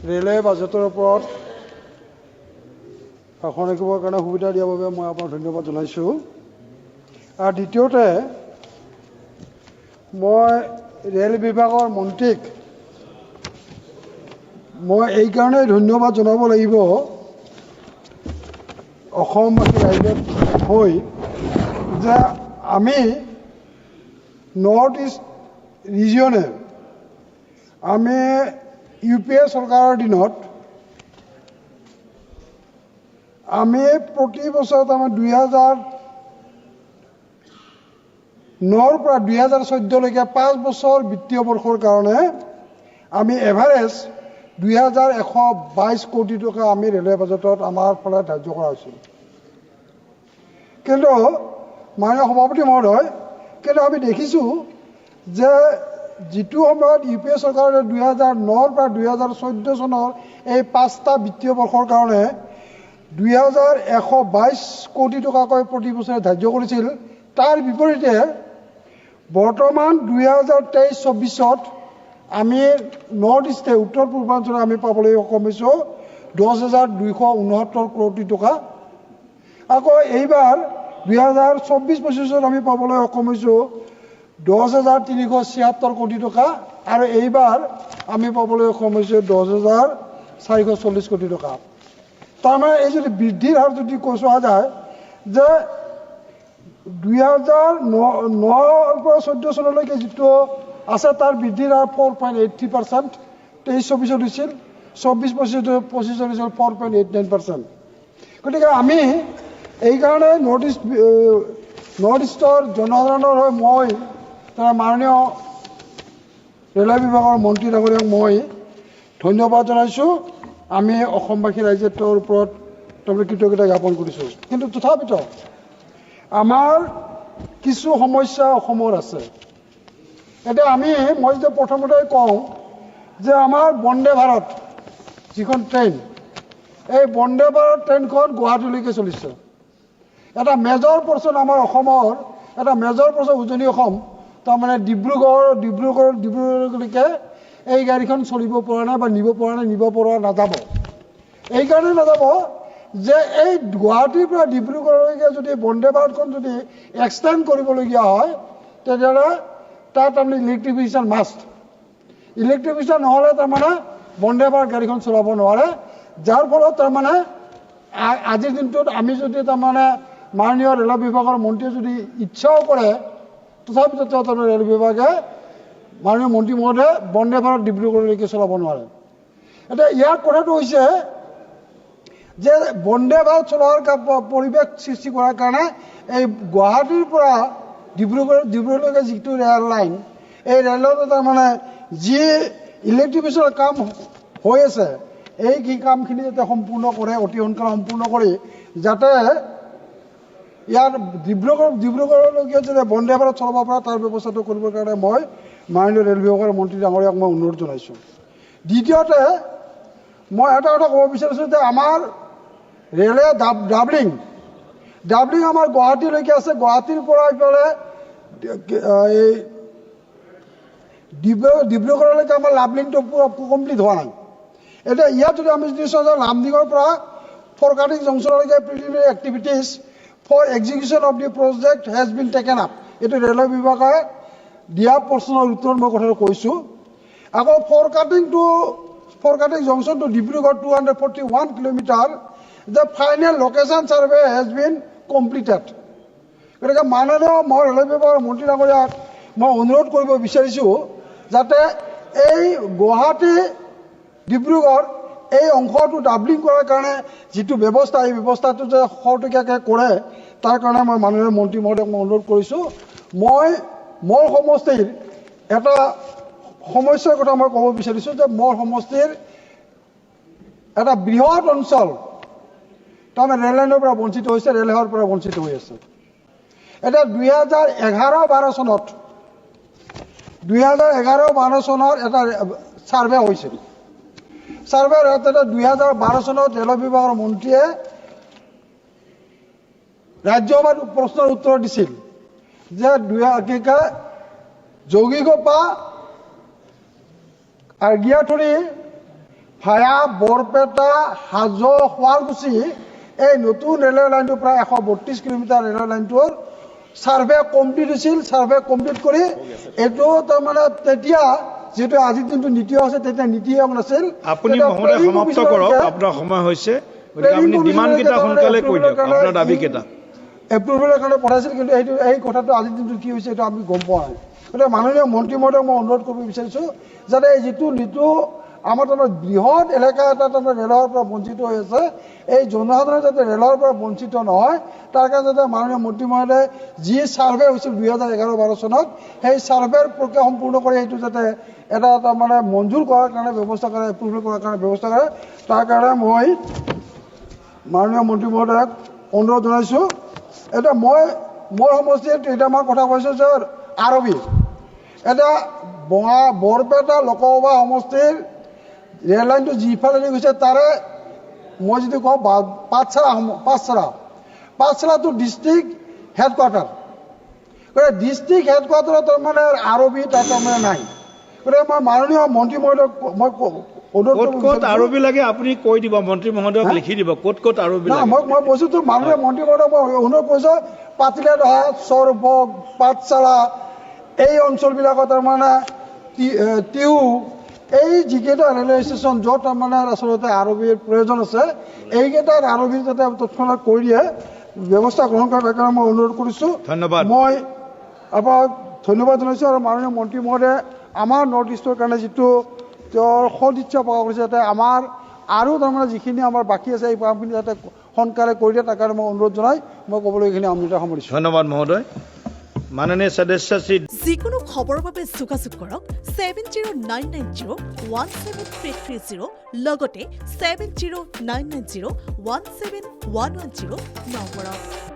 Railway বাজেটৰ ওপৰত ভাষণ ৰাখিবৰ কাৰণে সুবিধা দিয়াৰ বাবে মই আপোনাক ধন্যবাদ জনাইছোঁ। আৰু দ্বিতীয়তে মই ৰেল বিভাগৰ মন্ত্ৰীক মই এইকাৰণেই ধন্যবাদ জনাব লাগিব, অসমবাসী ৰাইজত হৈ যে আমি নৰ্থ ইষ্ট ৰিজিয়নে আমি UPA চৰকাৰৰ দিনত আমি প্ৰতি বছৰত আমাৰ 2009ৰ পৰা 2014লৈকে 5 বছৰ বিত্তীয় বৰ্ষৰ কাৰণে আমি এভাৰেজ 2122 কোটি টকা আমি ৰেলৱে বাজেটত আমাৰ ফালে ধাৰ্য কৰা হৈছিল। কিন্তু মাননীয় সভাপতি মহোদয়, কিন্তু আমি দেখিছোঁ যে যিটো সময়ত UPA চৰকাৰে 2009ৰ পৰা 2014 চনৰ এই 5টা বিত্তীয় বৰ্ষৰ কাৰণে 2122 কোটি টকাকৈ প্ৰতি বছৰে ধাৰ্য কৰিছিল, তাৰ বিপৰীতে বৰ্তমান 2023-24ত আমি নৰ্থ ইষ্টে উত্তৰ পূৰ্বাঞ্চলত আমি পাবলৈ সক্ষম হৈছোঁ 10,269 কোটি টকা। আকৌ এইবাৰ 2024-25ত আমি পাবলৈ সক্ষম হৈছোঁ 10,376 কোটি টকা, আৰু এইবাৰ আমি পাবলৈ সক্ষম হৈছোঁ 10,440 কোটি টকা। তাৰমানে এই যদি বৃদ্ধিৰ হাৰ যদি চোৱা যায় যে 2009ৰ পৰা 14 চনলৈকে যিটো আছে তাৰ বৃদ্ধিৰ হাৰ 4.83%, 23-24 হৈছিল, 24-25 হৈছিল 4.89%। গতিকে আমি এইকাৰণে নৰ্থ ইষ্টৰ জনসাধাৰণৰ হৈ মই তাৰ মাননীয় ৰেলৱে বিভাগৰ মন্ত্ৰী ডাঙৰীয়াক মই ধন্যবাদ জনাইছোঁ। আমি অসমবাসী ৰাইজে তেওঁৰ ওপৰত কৃতজ্ঞতা জ্ঞাপন কৰিছোঁ। কিন্তু তথাপিতো আমাৰ কিছু সমস্যা অসমৰ আছে। এতিয়া মই যে প্ৰথমতে কওঁ যে আমাৰ বন্দে ভাৰত যিখন ট্ৰেইন, এই বন্দে ভাৰত ট্ৰেইনখন গুৱাহাটীলৈকে চলিছে। এটা মেজৰ পৰ্চন আমাৰ অসমৰ এটা মেজৰ পৰ্চন উজনি অসম, তাৰমানে ডিব্ৰুগড়লৈকে এই গাড়ীখন চলিব পৰা নাই বা নিব পৰা নাযাব। এইকাৰণে নাযাব যে এই গুৱাহাটীৰ পৰা ডিব্ৰুগড়লৈকে যদি বন্দে ভাৰতখন যদি এক্সটেণ্ড কৰিবলগীয়া হয়, তেতিয়াহ'লে তাত তাৰমানে ইলেক্ট্ৰিফিকেশ্যন মাষ্ট। ইলেক্ট্ৰিফিকেশ্যন নহ'লে তাৰমানে বন্দে ভাৰত গাড়ীখন চলাব নোৱাৰে। যাৰ ফলত তাৰমানে আজিৰ দিনটোত আমি যদি তাৰমানে মাননীয় ৰেল বিভাগৰ মন্ত্ৰীয়ে যদি ইচ্ছাও কৰে, তথাপিতো তাৰমানে ৰেল বিভাগে মাননীয় মন্ত্ৰী মহোদয়ে বন্দে ভাৰত ডিব্ৰুগড়লৈকে চলাব নোৱাৰে। এতিয়া ইয়াৰ কথাটো হৈছে যে বন্দে ভাৰত চলোৱাৰ পৰিৱেশ সৃষ্টি কৰাৰ কাৰণে এই গুৱাহাটীৰ পৰা ডিব্ৰুগড়লৈকে যিটো ৰেল লাইন, এই ৰেলতে তাৰমানে যি ইলেক্ট্ৰিফিকেশ্যনৰ কাম হৈ আছে, এই কামখিনি যাতে সম্পূৰ্ণ কৰে, অতি সোনকালে সম্পূৰ্ণ কৰি যাতে ইয়াৰ ডিব্ৰুগড়লৈকে যাতে বন্দে ভাৰত চলাব পাৰে তাৰ ব্যৱস্থাটো কৰিবৰ কাৰণে মই মাননীয় ৰেল বিভাগৰ মন্ত্ৰী ডাঙৰীয়াক মই অনুৰোধ জনাইছোঁ। দ্বিতীয়তে মই এটা কথা ক'ব বিচাৰিছোঁ যে আমাৰ ৰেলে ডাবলিং আমাৰ গুৱাহাটীলৈকে আছে। গুৱাহাটীৰ পৰা এইফালে এই ডিব্ৰুগড়লৈকে আমাৰ লাভলিংটো পুৰা কমপ্লিট হোৱা নাই। এতিয়া ইয়াত যদি আমি যদি চাওঁ যে লামডিঙৰ পৰা ফৰকাটিং জংচনলৈকে preliminary activities for execution of the project has been taken up, এইটো ৰেলৱে বিভাগে দিয়া প্ৰশ্নৰ উত্তৰত মই কথাটো কৈছোঁ। আকৌ Furkating junction to Dibrugarh 241 kilometre, the final location survey has been completed. গতিকে মাননীয় মই ৰেলৱে বিভাগৰ মন্ত্ৰী ডাঙৰীয়াক মই অনুৰোধ কৰিব বিচাৰিছোঁ যাতে এই গুৱাহাটী ডিব্ৰুগড় এই অংশটো ডাবলিং কৰাৰ কাৰণে যিটো ব্যৱস্থা, এই ব্যৱস্থাটো যে খৰতকীয়াকৈ কৰে, তাৰ কাৰণে মই মাননীয় মন্ত্ৰী মহোদয়ক মই অনুৰোধ কৰিছোঁ। মই মোৰ সমষ্টিৰ এটা সমস্যাৰ কথা মই ক'ব বিচাৰিছোঁ যে মোৰ সমষ্টিৰ এটা বৃহৎ অঞ্চল তাৰমানে ৰেল লাইনৰ পৰা বঞ্চিত হৈছে, ৰেল সেৱাৰ পৰা বঞ্চিত হৈ আছে। এতিয়া 2011-12 চনত এটা ছাৰ্ভে হৈছিল। ছাৰ্ভেৰ এটা 2012 চনত ৰেল বিভাগৰ মন্ত্ৰীয়ে ৰাজ্যসভাত প্ৰশ্নৰ উত্তৰ দিছিল যে যোগীঘোপা আগিয়াঠুৰী ভায়া বৰপেটা হাজো শুৱালকুছি এই নতুন ৰেলৰ লাইনটো প্ৰায় 132 কিলোমিটাৰ ৰেলৰ লাইনটোৰ সাৰ্ভে কমপ্লিট হৈছিল সাৰ্ভে কমপ্লিট কৰি এইটো তাৰমানে তেতিয়া যেটো আজিৰ দিনটো নীতি আছে তেতিয়া নীতি আয়োগ নাছিল আপুনি মহোদয় সমাপ্ত কৰক আপোনাৰ সময় হৈছে গতিকে আপুনি ডিমাণ্ড কেইটা সোনকালে কৈ দিয়ক আপোনাৰ দাবী কেইটা এপ্ৰুভেলৰ কাৰণে পঠাইছিল কিন্তু এই কথাটো আজিৰ দিনটো কি হৈছে এইটো আমি গম পোৱা নাই গতিকে মাননীয় মন্ত্ৰী মহোদয়ক মই অনুৰোধ কৰিব বিচাৰিছোঁ যাতে এই যিটো নীতি আমাৰ তাৰমানে বৃহৎ এলেকা এটা তাৰমানে ৰেলৰ পৰা বঞ্চিত হৈ আছে এই জনসাধাৰণ যাতে ৰেলৰ পৰা বঞ্চিত নহয় তাৰ কাৰণে যাতে মাননীয় মন্ত্ৰী মহোদয়ে যি সাৰ্ভে হৈছিল 2011-12 চনত সেই সাৰ্ভেৰ প্ৰক্ৰিয়া সম্পূৰ্ণ কৰি এইটো যাতে এটা তাৰমানে মঞ্জুৰ কৰাৰ কাৰণে ব্যৱস্থা কৰে এপ্ৰুভেল কৰাৰ কাৰণে ব্যৱস্থা কৰে তাৰ কাৰণে মই মাননীয় মন্ত্ৰী মহোদয়ক অনুৰোধ জনাইছোঁ এটা মই মোৰ সমষ্টিত কেইটামান কথা কৈছোঁ যে আৰবি এটা বৰপেটা লোকসভা সমষ্টিৰ ৰেল লাইনটো যিফালেদি গৈছে তাৰে মই যদি কওঁ পাঠশালাটো ডিষ্ট্ৰিক্ট হেডকোৱাৰ্টাৰ গতিকে ডিষ্ট্ৰিক্ট হেডকোৱাৰ্টাৰত তাৰমানে আৰবি তাত তাৰমানে নাই গতিকে মই মাননীয় মন্ত্ৰী মহোদয়ক মই ক'ত আৰবি লাগে আপুনি কৈ দিব মন্ত্ৰী মহোদয়ক লিখি দিব ক'ত আৰবি লাগে মই কৈছোতো মাননীয় মন্ত্ৰী মহোদয়ক মই অনুৰোধ কৰিছোঁ পাতিলেদহা চৰবক পাঠশালা এই অঞ্চলবিলাকত তাৰমানে টিউ এই যিকেইটা ৰেলৱে ষ্টেচন য'ত তাৰমানে আচলতে আৰবিৰ প্ৰয়োজন আছে এইকেইটাত আৰবি যাতে তৎক্ষণাত কৰি দিয়ে ব্যৱস্থা গ্ৰহণ কৰাৰ কাৰণে মই অনুৰোধ কৰিছোঁ ধন্যবাদ মই আপোনাক ধন্যবাদ জনাইছোঁ আৰু মাননীয় মন্ত্ৰী মহোদয়ে আমাৰ নৰ্থ ইষ্টৰ কাৰণে যিটো তেওঁৰ সদ ইচ্ছা প্ৰকাশ কৰিছে যাতে আমাৰ আৰু তাৰমানে যিখিনি আমাৰ বাকী আছে এই কামখিনি যাতে সোনকালে কৰি দিয়ে তাৰ কাৰণে মই অনুৰোধ জনাই মই ক'বলৈ এইখিনি অমৃত সামৰিছোঁ ধন্যবাদ মহোদয় মাননীয় সদস্য শ্ৰী যিকোনো খবৰৰ বাবে যোগাযোগ কৰক 7099017330 লগতে 7099017110 নম্বৰত